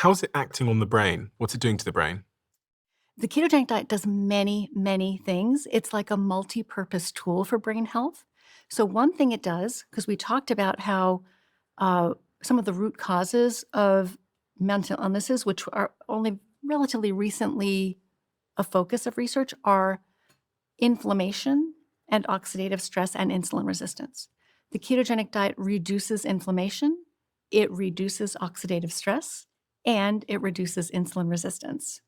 how's it acting on the brain? What's it doing to the brain? The ketogenic diet does many, many things. It's like a multi-purpose tool for brain health. So one thing it does, because we talked about how some of the root causes of mental illnesses, which are only relatively recently a focus of research, are inflammation and oxidative stress and insulin resistance. The ketogenic diet reduces inflammation, it reduces oxidative stress, and it reduces insulin resistance.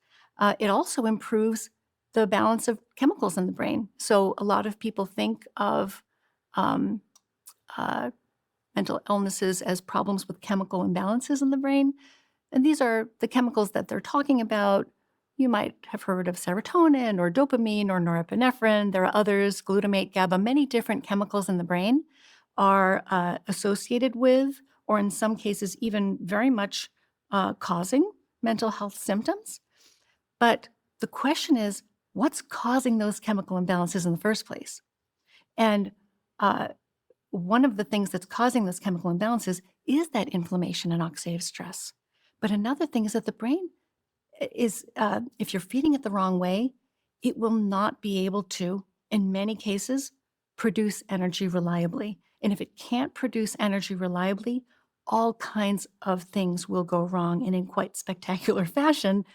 It also improves the balance of chemicals in the brain. So a lot of people think of um, uh, mental illnesses as problems with chemical imbalances in the brain. And these are the chemicals that they're talking about. You might have heard of serotonin or dopamine or norepinephrine. There are others, glutamate, GABA. Many different chemicals in the brain are associated with, or in some cases, even very much causing mental health symptoms. But the question is, what's causing those chemical imbalances in the first place? And uh, one of the things that's causing those chemical imbalances is that inflammation and oxidative stress. But another thing is that the brain is, if you're feeding it the wrong way, it will not be able to, in many cases, produce energy reliably. And if it can't produce energy reliably, all kinds of things will go wrong, and in quite spectacular fashion.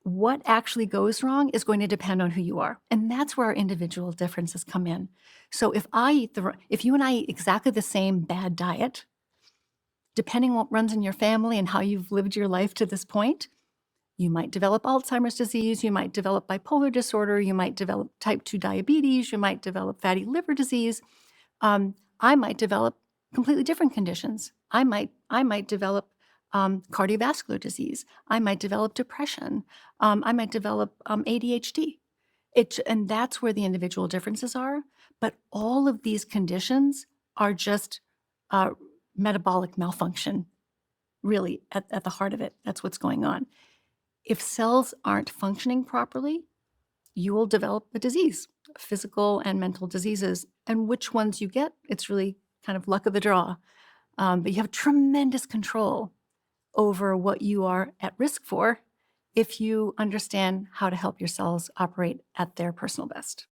What actually goes wrong is going to depend on who you are. And that's where our individual differences come in. So if you and I eat exactly the same bad diet, depending what runs in your family and how you've lived your life to this point, you might develop Alzheimer's disease, you might develop bipolar disorder, you might develop type 2 diabetes, you might develop fatty liver disease. I might develop completely different conditions. I might develop cardiovascular disease. I might develop depression. I might develop ADHD. And that's where the individual differences are. But all of these conditions are just uh, metabolic malfunction, really, at the heart of it. That's what's going on. If cells aren't functioning properly, you will develop a disease, physical and mental diseases. And which ones you get, it's really kind of luck of the draw. But you have tremendous control over what you are at risk for if you understand how to help your cells operate at their personal best.